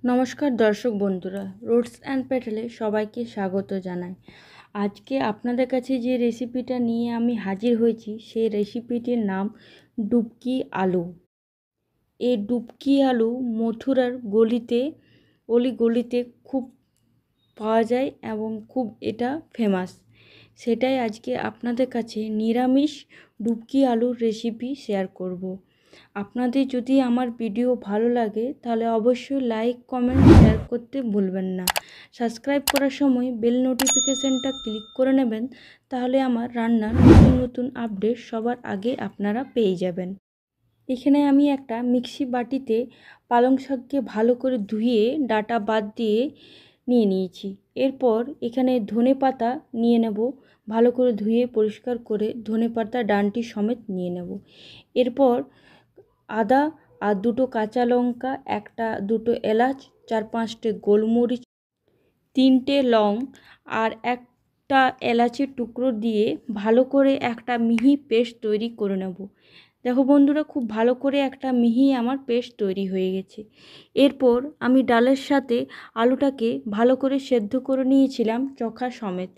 নমস্কার দর্শক বন্ধুরা, রুটস অ্যান্ড পেটেলে সবাইকে স্বাগত জানাই। আজকে আপনাদের কাছে যে রেসিপিটা নিয়ে আমি হাজির হয়েছি সেই রেসিপিটির নাম ডুবকি আলু। এই ডুবকি আলু মথুরার অলিগলিতে খুব পাওয়া যায় এবং খুব এটা ফেমাস। সেটাই আজকে আপনাদের কাছে নিরামিষ ডুবকি আলুর রেসিপি শেয়ার করব। আপনাদের যদি আমার ভিডিও ভালো লাগে তাহলে অবশ্যই লাইক, কমেন্ট, শেয়ার করতে ভুলবেন না। সাবস্ক্রাইব করার সময় বেল নোটিফিকেশনটা ক্লিক করে নেবেন, তাহলে আমার রান্নার নতুন নতুন আপডেট সবার আগে আপনারা পেয়ে যাবেন। এখানে আমি একটা মিক্সি বাটিতে পালং শাককে ভালো করে ধুয়ে ডাটা বাদ দিয়ে নিয়ে নিয়েছি। এরপর এখানে ধনেপাতা নিয়ে নেব, ভালো করে ধুয়ে পরিষ্কার করে ধনেপাতা ডাঁটি সমেত নিয়ে নেব। এরপর আদা আর দুটো কাঁচা লঙ্কা, দুটো এলাচ, 4-5টে গোলমরিচ, 3টে লং আর একটা এলাচের টুকরো দিয়ে ভালো করে একটা মিহি পেস্ট তৈরি করে নেব। দেখো বন্ধুরা, খুব ভালো করে একটা মিহি আমার পেস্ট তৈরি হয়ে গেছে। এরপর আমি ডালের সাথে আলুটাকে ভালো করে সেদ্ধ করে নিয়েছিলাম চোখা সমেত।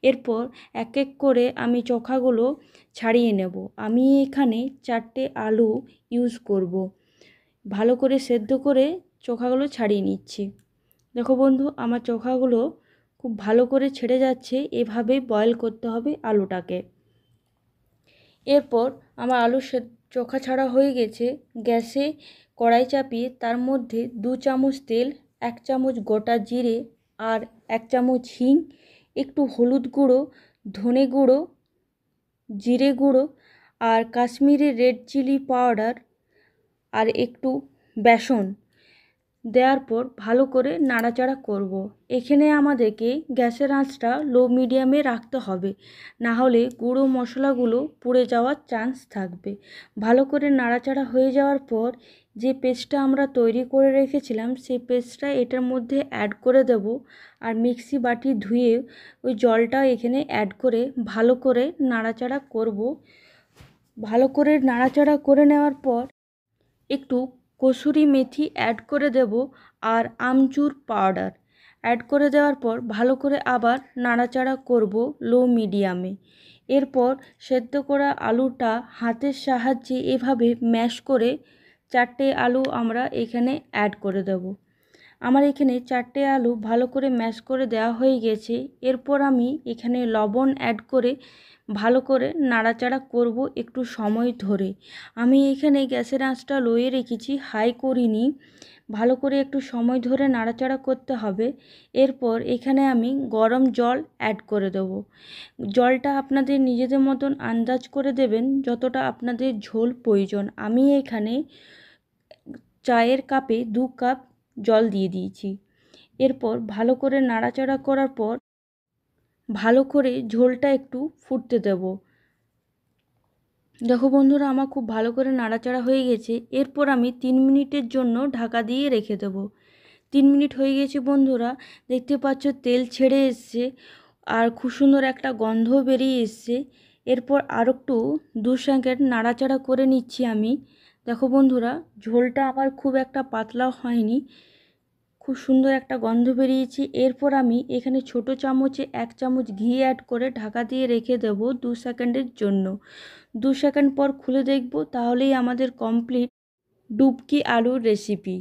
এরপর এক এক করে আমি চোখাগুলো ছাড়িয়ে নেব। আমি এখানে 4টে আলু ইউজ করব। ভালো করে সেদ্ধ করে চোখাগুলো ছাড়িয়ে নিচ্ছি। দেখো বন্ধু, আমার চোখাগুলো খুব ভালো করে ছেড়ে যাচ্ছে। এভাবে বয়েল করতে হবে আলুটাকে। এরপর আমার চোখা ছাড়া হয়ে গেছে। গ্যাসে কড়াই চাপিয়ে তার মধ্যে 2 চামচ তেল, 1 চামচ গোটা জিরে আর 1 চামচ হিং, একটু হলুদ গুঁড়ো, ধনে গুঁড়ো, জিরে গুঁড়ো আর কাশ্মীরি রেড চিলি পাউডার আর একটু বেসন দেওয়ার পর ভালো করে নাড়াচাড়া করব। এখানে আমাদেরকে গ্যাসের আঁচটা লো মিডিয়ামে রাখতে হবে, না হলে গুঁড়ো মশলাগুলো পুড়ে যাওয়ার চান্স থাকবে। ভালো করে নাড়াচাড়া হয়ে যাওয়ার পর যে পেস্টটা আমরা তৈরি করে রেখেছিলাম সেই পেস্টটা এটার মধ্যে অ্যাড করে দেব। আর মিক্সি বাটি ধুয়ে ওই জলটা এখানে অ্যাড করে ভালো করে নাড়াচাড়া করব। ভালো করে নাড়াচাড়া করে নেওয়ার পর একটু কসুরি মেথি অ্যাড করে দেব আর আমচুর পাউডার অ্যাড করে দেওয়ার পর ভালো করে আবার নাড়াচাড়া করব লো মিডিয়ামে। এরপর সেদ্ধ করা আলুটা হাতের সাহায্যে এভাবে ম্যাশ করে 4টে আলু আমরা এখানে অ্যাড করে দেব। আমার এখানে 4টে আলু ভালো করে ম্যাশ করে দেওয়া হয়ে গেছে। এরপর আমি এখানে লবণ অ্যাড করে ভালো করে নাড়াচাড়া করব একটু সময় ধরে। আমি এখানে গ্যাসের আঁচটা লোয়ে রেখেছি, হাই করিনি। ভালো করে একটু সময় ধরে নাড়াচাড়া করতে হবে। এরপর এখানে আমি গরম জল অ্যাড করে দেব। জলটা আপনাদের নিজেদের মতন আন্দাজ করে দেবেন যতটা আপনাদের ঝোল প্রয়োজন। আমি এখানে চায়ের কাপে 2 কাপ জল দিয়ে দিয়েছি। এরপর ভালো করে নাড়াচাড়া করার পর ভালো করে ঝোলটা একটু ফুটতে দেব। দেখো বন্ধুরা, আমার খুব ভালো করে নাড়াচাড়া হয়ে গেছে। এরপর আমি 3 মিনিটের জন্য ঢাকা দিয়ে রেখে দেব। 3 মিনিট হয়ে গেছে বন্ধুরা, দেখতে পাচ্ছ তেল ছেড়ে এসছে আর খুব সুন্দর একটা গন্ধ বেরিয়ে এসছে। এরপর আর একটু 2 সেকেন্ড নাড়াচাড়া করে নিচ্ছি আমি। দেখো বন্ধুরা, ঝোলটা আমার খুব একটা পাতলা হয়নি, খুব সুন্দর একটা গন্ধ বেরিয়েছে। এরপর আমি এখানে ছোট চামচে 1 চামচ ঘি অ্যাড করে ঢাকা দিয়ে রেখে দেব 2 সেকেন্ডের জন্য। 2 সেকেন্ড পর খুলে দেখব, তাহলেই আমাদের কমপ্লিট ডুবকি আলুর রেসিপি।